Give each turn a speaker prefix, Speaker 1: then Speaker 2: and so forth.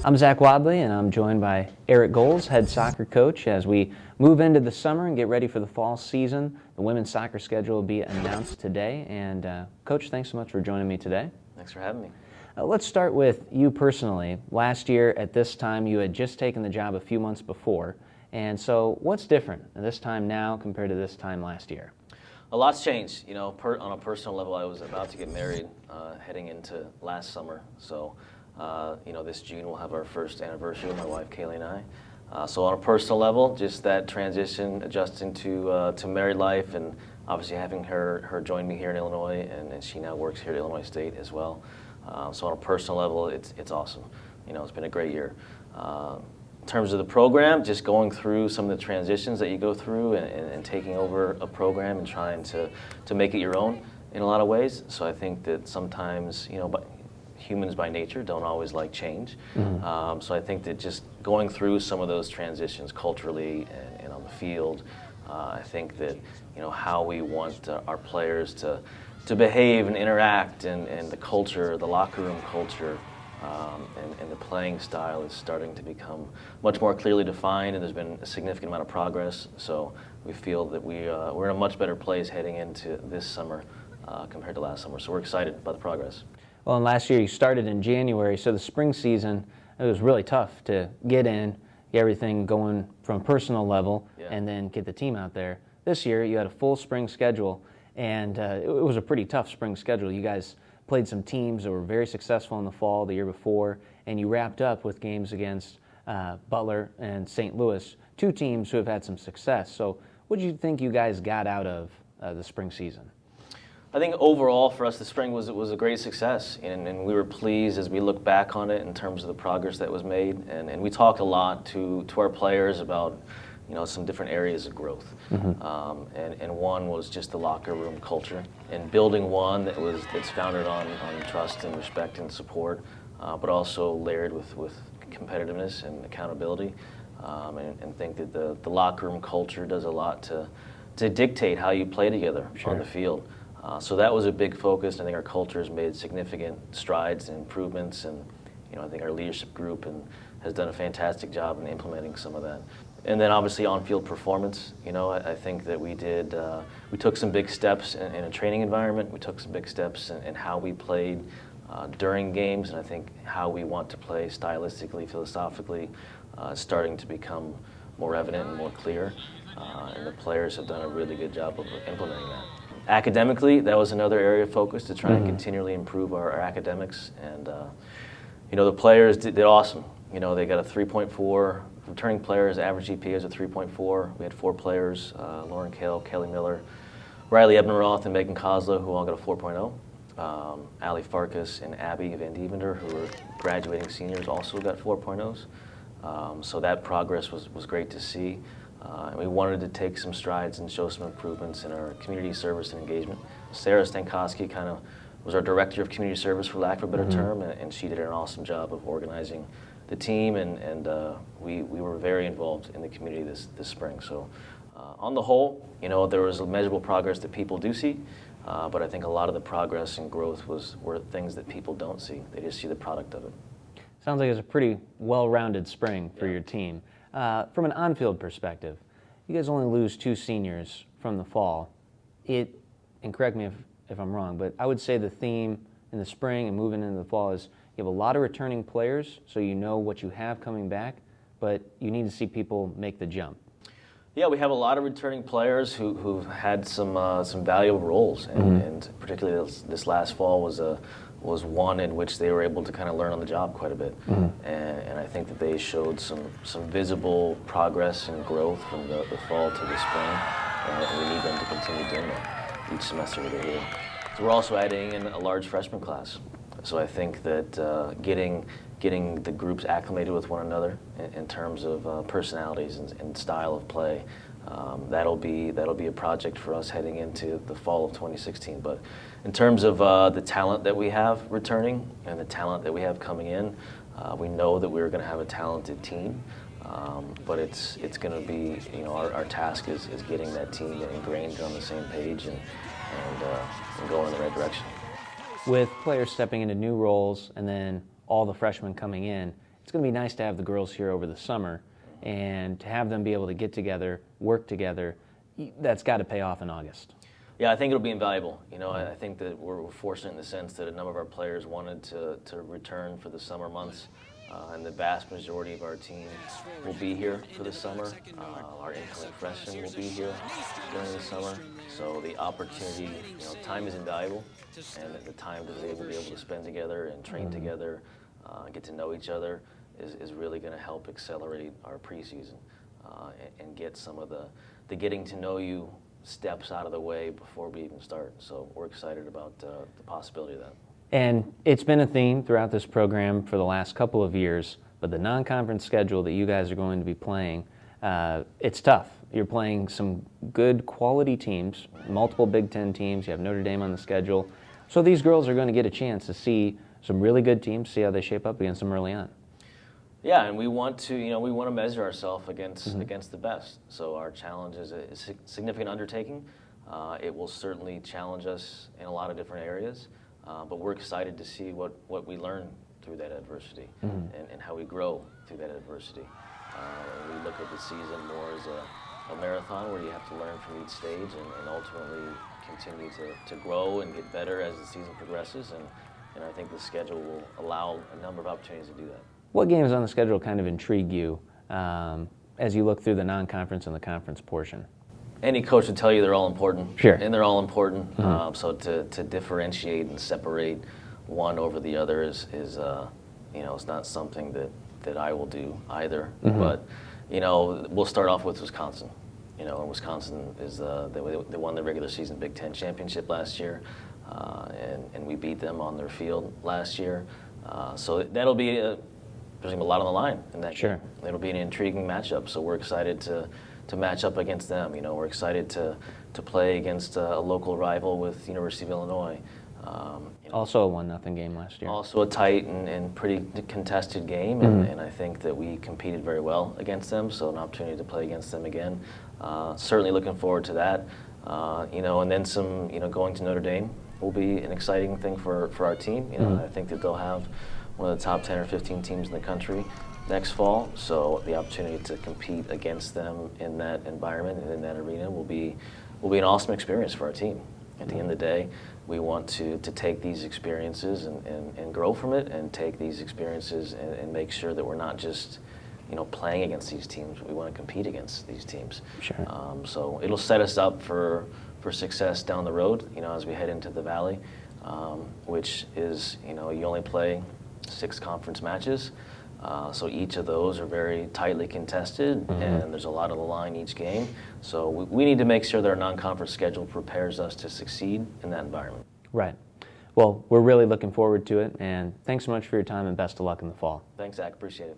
Speaker 1: I'm Zach Wadley, and I'm joined by Eric Golz, head soccer coach, as we move into the summer and get ready for the fall season. The women's soccer schedule will be announced today, and Coach, thanks so much for joining me today.
Speaker 2: Thanks for having me.
Speaker 1: Let's start with you personally. Last year at this time, you had just taken the job a few months before, and so what's different this time now compared to this time last year?
Speaker 2: A lot's changed. On a personal level, I was about to get married heading into last summer, so this June we'll have our first anniversary with my wife Kaylee and I. So on a personal level, just that transition, adjusting to married life, and obviously having her join me here in Illinois, and she now works here at Illinois State as well. So on a personal level, it's awesome. It's been a great year. In terms of the program, just going through some of the transitions that you go through, and taking over a program and trying to make it your own in a lot of ways. So I think that sometimes, but humans by nature don't always like change. Mm-hmm. So I think that just going through some of those transitions culturally and on the field, I think that how we want our players to behave and interact, and the culture, the locker room culture, and the playing style is starting to become much more clearly defined, and there's been a significant amount of progress. So we feel that we're in a much better place heading into this summer compared to last summer. So we're excited about the progress.
Speaker 1: Well, and last year you started in January, so the spring season, it was really tough to get in, get everything going from a personal level, and then get the team out there. This year you had a full spring schedule, and it was a pretty tough spring schedule. You guys played some teams that were very successful in the fall the year before, and you wrapped up with games against Butler and St. Louis, two teams who have had some success. So what did you think you guys got out of the spring season?
Speaker 2: I think overall for us, the spring was a great success, and we were pleased as we look back on it in terms of the progress that was made. And we talked a lot to our players about some different areas of growth. Mm-hmm. And one was just the locker room culture, and building one that's founded on trust and respect and support, but also layered with competitiveness and accountability. And think that the locker room culture does a lot to dictate how you play together on the field. So that was a big focus. I think our culture has made significant strides and improvements, and I think our leadership group has done a fantastic job in implementing some of that. And then obviously on-field performance. I think that we took some big steps in a training environment. We took some big steps in how we played during games, and I think how we want to play stylistically, philosophically, is starting to become more evident and more clear. And the players have done a really good job of implementing that. Academically, that was another area of focus, to try and continually improve our academics. And the players did awesome. They got a 3.4. Returning players, average GPA is a 3.4. We had 4 players: Lauren Kale, Kelly Miller, Riley Ebner-Roth, and Megan Kozlow, who all got a 4.0. Ali Farkas and Abby Van Dievender, who were graduating seniors, also got 4.0s. So that progress was great to see. And we wanted to take some strides and show some improvements in our community service and engagement. Sarah Stankoski kind of was our director of community service, for lack of a better term, and she did an awesome job of organizing the team, and we were very involved in the community this spring. So on the whole, there was measurable progress that people do see, but I think a lot of the progress and growth were things that people don't see. They just see the product of it.
Speaker 1: Sounds like it was a pretty well-rounded spring for your team. From an on-field perspective, you guys only lose 2 seniors from the fall. And correct me if I'm wrong, but I would say the theme in the spring and moving into the fall is you have a lot of returning players, so you know what you have coming back, but you need to see people make the jump.
Speaker 2: Yeah, we have a lot of returning players who've had some valuable roles, and particularly this last fall was one in which they were able to kind of learn on the job quite a bit. And I think that they showed some visible progress and growth from the fall to the spring, and we need them to continue doing that each semester that they're here. So we're also adding in a large freshman class. So I think that getting the groups acclimated with one another in terms of personalities and style of play, that'll be a project for us heading into the fall of 2016. But in terms of the talent that we have returning and the talent that we have coming in, we know that we're going to have a talented team. But it's going to be, our task is getting that team ingrained on the same page and go in the right direction.
Speaker 1: With players stepping into new roles and then all the freshmen coming in, it's going to be nice to have the girls here over the summer and to have them be able to get together, work together. That's got to pay off in August.
Speaker 2: Yeah, I think it'll be invaluable. You know, I think that we're fortunate in the sense that a number of our players wanted to return for the summer months, and the vast majority of our team will be here for the summer. Our incoming freshmen will be here during the summer. So the opportunity, you know, time is invaluable, and the time that they will be able to spend together and train together, get to know each other, is really going to help accelerate our preseason and get some of the getting to know you steps out of the way before we even start. So we're excited about the possibility of that.
Speaker 1: And it's been a theme throughout this program for the last couple of years, but the non-conference schedule that you guys are going to be playing, it's tough. You're playing some good quality teams, multiple Big Ten teams. You have Notre Dame on the schedule. So these girls are going to get a chance to see some really good teams, see how they shape up against them early on.
Speaker 2: Yeah, and we want to measure ourselves against the best. So our challenge is a significant undertaking. It will certainly challenge us in a lot of different areas, but we're excited to see what we learn through that adversity and how we grow through that adversity. We look at the season more as a marathon where you have to learn from each stage and ultimately continue to grow and get better as the season progresses. And I think the schedule will allow a number of opportunities to do that.
Speaker 1: What games on the schedule kind of intrigue you as you look through the non-conference and the conference portion?
Speaker 2: Any coach would tell you they're all important.
Speaker 1: Sure.
Speaker 2: And they're all important. So to differentiate and separate one over the other is it's not something that I will do either. But, we'll start off with Wisconsin. And Wisconsin is they won the regular season Big Ten championship last year, and we beat them on their field last year. So that'll be there's going to be a lot on the line in that
Speaker 1: Sure.
Speaker 2: game. It'll be an intriguing matchup, so we're excited to match up against them. We're excited to play against a local rival with University of Illinois.
Speaker 1: Also a 1-0 game last year.
Speaker 2: Also a tight and pretty contested game, and I think that we competed very well against them, so an opportunity to play against them again. Certainly looking forward to that. And then some, going to Notre Dame will be an exciting thing for our team. I think that they'll have one of the top 10 or 15 teams in the country next fall, so the opportunity to compete against them in that environment and in that arena will be an awesome experience for our team. At the end of the day, we want to take these experiences and grow from it, and take these experiences and make sure that we're not just playing against these teams. We want to compete against these teams.
Speaker 1: Sure.
Speaker 2: So it'll set us up for success down the road, as we head into the Valley, which is, you only play 6 conference matches. So each of those are very tightly contested, and there's a lot on the line each game. So we need to make sure that our non-conference schedule prepares us to succeed in that environment.
Speaker 1: Right. Well, we're really looking forward to it, and thanks so much for your time, and best of luck in the fall.
Speaker 2: Thanks, Zach. Appreciate it.